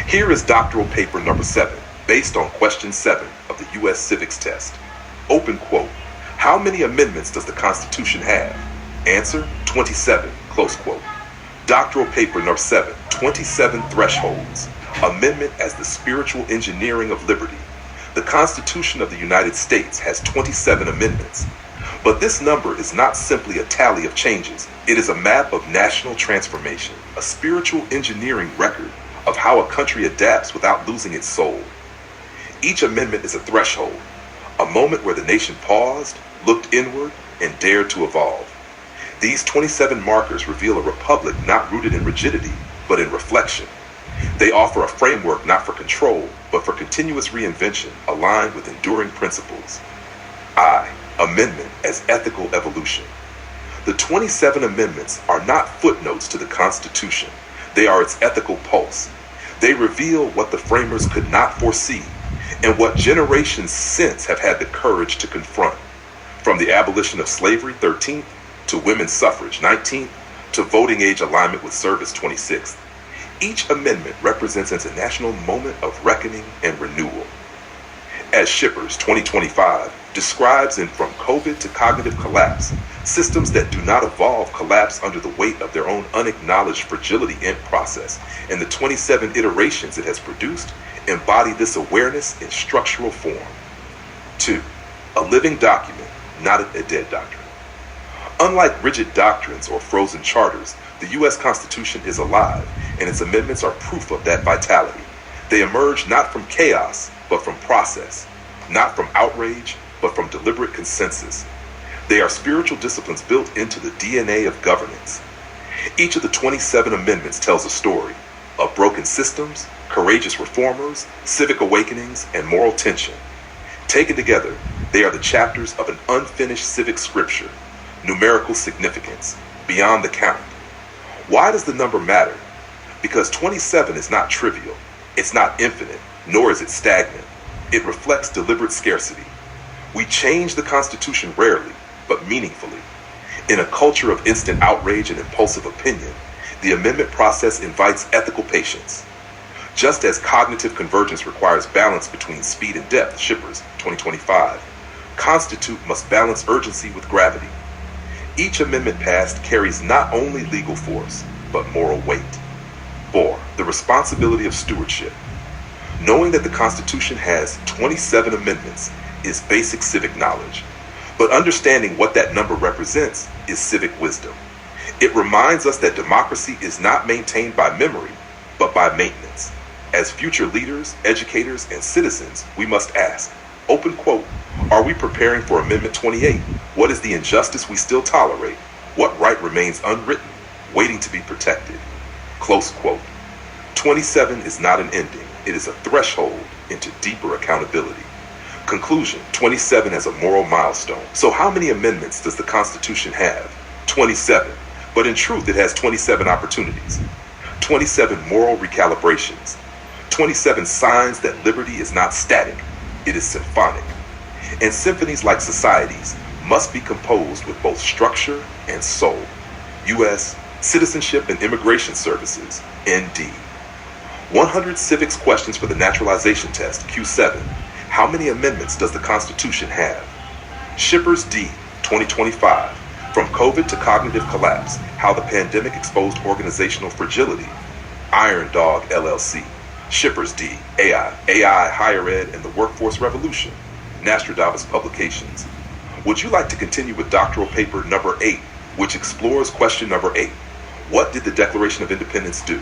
Here is doctoral paper number 7, based on question 7 of the U.S. Civics Test. Open quote. How many amendments does the Constitution have? Answer, 27, close quote. Doctoral paper number 7, 27 thresholds. Amendment as the spiritual engineering of liberty. The Constitution of the United States has 27 amendments. But this number is not simply a tally of changes. It is a map of national transformation, a spiritual engineering record of how a country adapts without losing its soul. Each amendment is a threshold, a moment where the nation paused, looked inward, and dared to evolve. These 27 markers reveal a republic not rooted in rigidity, but in reflection. They offer a framework not for control, but for continuous reinvention aligned with enduring principles. Amendment as ethical evolution. The 27 amendments are not footnotes to the Constitution. They are its ethical pulse. They reveal what the framers could not foresee and what generations since have had the courage to confront. From the abolition of slavery, 13th, to women's suffrage, 19th, to voting age alignment with service, 26th. Each amendment represents a national moment of reckoning and renewal. As Shippers 2025 describes in From COVID to Cognitive Collapse, systems that do not evolve collapse under the weight of their own unacknowledged fragility and process, and the 27 iterations it has produced embody this awareness in structural form. 2. A living document, not a dead doctrine. Unlike rigid doctrines or frozen charters, the U.S. Constitution is alive, and its amendments are proof of that vitality. They emerge not from chaos, but from process, not from outrage, but from deliberate consensus. They are spiritual disciplines built into the DNA of governance. Each of the 27 amendments tells a story of broken systems, courageous reformers, civic awakenings, and moral tension. Taken together, they are the chapters of an unfinished civic scripture, numerical significance, beyond the count. Why does the number matter? Because 27 is not trivial, it's not infinite, nor is it stagnant. It reflects deliberate scarcity. We change the Constitution rarely, but meaningfully. In a culture of instant outrage and impulsive opinion, the amendment process invites ethical patience. Just as cognitive convergence requires balance between speed and depth, Shippers 2025, Constitute must balance urgency with gravity. Each amendment passed carries not only legal force, but moral weight. 4. The responsibility of stewardship. Knowing that the Constitution has 27 amendments is basic civic knowledge, but understanding what that number represents is civic wisdom. It reminds us that democracy is not maintained by memory, but by maintenance. As future leaders, educators, and citizens, we must ask, open quote, are we preparing for Amendment 28? What is the injustice we still tolerate? What right remains unwritten, waiting to be protected? Close quote. 27 is not an ending. It is a threshold into deeper accountability. Conclusion, 27 as a moral milestone. So how many amendments does the Constitution have? 27. But in truth, it has 27 opportunities. 27 moral recalibrations. 27 signs that liberty is not static, it is symphonic. And symphonies, like societies, must be composed with both structure and soul. U.S. Citizenship and Immigration Services, ND. 100 civics questions for the naturalization test, Q7. How many amendments does the Constitution have? Shippers D, 2025. From COVID to Cognitive Collapse, How the Pandemic Exposed Organizational Fragility. Iron Dog, LLC. Shippers D, AI, Higher Ed, and the Workforce Revolution. Nostradamus Publications. Would you like to continue with doctoral paper number 8, which explores question number 8? What did the Declaration of Independence do?